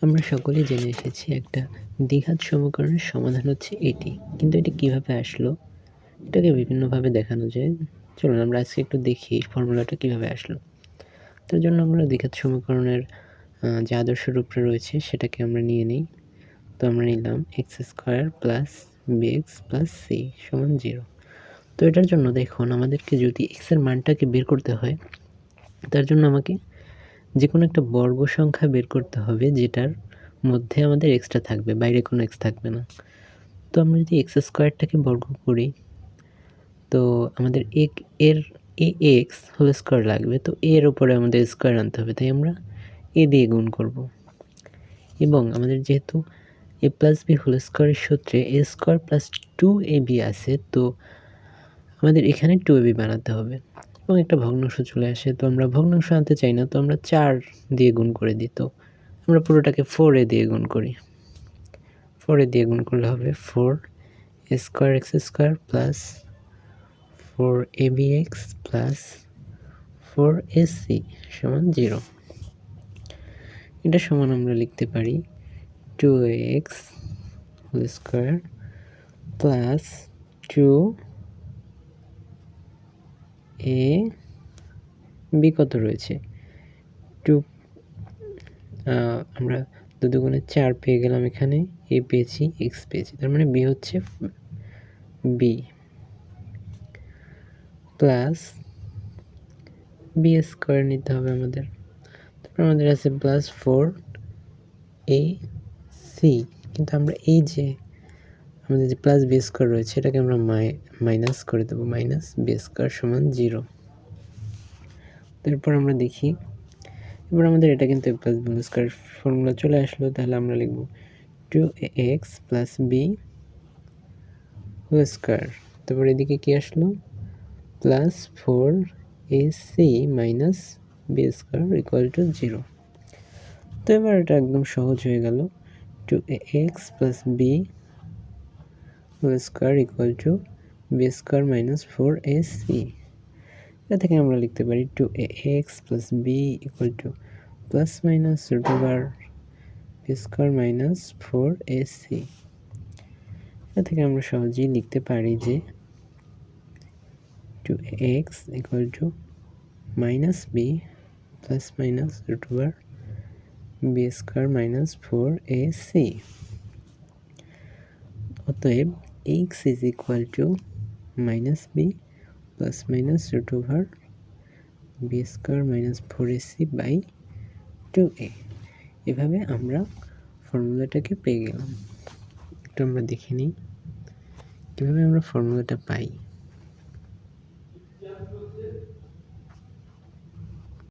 আমরা সকলেই জেনে এসেছি একটা দ্বিঘাত সমীকরণের সমাধান হচ্ছে এটি। কিন্তু এটি কিভাবে আসলো? এটাকে বিভিন্নভাবে দেখানো যায়। চলুন আমরা আজকে একটু দেখি ফর্মুলাটা কিভাবে আসলো। তার জন্য আমরা দ্বিঘাত সমীকরণের যে আদর্শ রূপটা রয়েছে সেটাকে আমরা নিয়ে নিই। তো আমরা নিলাম x² + bx + c = 0। তো এটার জন্য দেখুন আমাদেরকে যদি x এর মানটাকে বের করতে হয়, তার জন্য আমাকে যেকোনো একটা বর্গ সংখ্যা বের করতে হবে যেটার মধ্যে আমাদের এক্সটা থাকবে, বাইরে কোনো এক্স থাকবে না। তো আমরা যদি x² বর্গ করি, তো আমাদের এর ax² লাগবে। তো এর উপরে আমাদের স্কোয়ার আনতে হবে, তাই আমরা a দিয়ে গুণ করব। এবং আমাদের যেহেতু a + b² সূত্রে a² + 2ab আছে, তো আমাদের এখানে 2ab বানাতে হবে এবং একটা ভগ্নাংশ চলে আসে। তো আমরা ভগ্নাংশ আনতে চাই না, তো আমরা 4 দিয়ে গুণ করে দিই। তো আমরা পুরোটাকে 4a দিয়ে গুণ করি। 4a দিয়ে গুণ করলে হবে 4a² x² + 4abx + 4ac = 0। এটা সমান আমরা লিখতে পারি 2ax² + 2ab কত রয়েছে? 2 আমরা 2 দুগুণে 4 পেয়ে গেলাম এখানে, a পেয়েছি, x পেয়েছি। তার মানে b হচ্ছে b প্লাস b² নিতে হবে আমাদের। তারপর আমাদের আছে প্লাস 4ac, কিন্তু আমরা এই যে আমাদের যে প্লাস b² রয়েছে এটাকে আমরা মাইনাস করে দেবো, মাইনাস b² = 0। তারপর আমরা দেখি, এবার আমাদের এটা কিন্তু a + b² ফর্মুলা চলে আসলো। তাহলে আমরা লিখব 2ax + b²। তারপর এদিকে কি আসলো? Plus 4ac - b² = 0। তো এবার এটা একদম সহজ হয়ে গেল। 2ax + b² = b² - 4ac। এটা থেকে আমরা লিখতে পারি 2ax + b ± b² - 4ac। এটা থেকে আমরা সহজেই লিখতে পারি যে 2ax = -b ± b² - 4ac। অতএব x = -b ± b² - 4ac/2a। এভাবে আমরা ফর্মুলাটাকে পেয়ে গেলাম। একটু আমরা দেখে নিই কীভাবে আমরা ফর্মুলাটা পাই।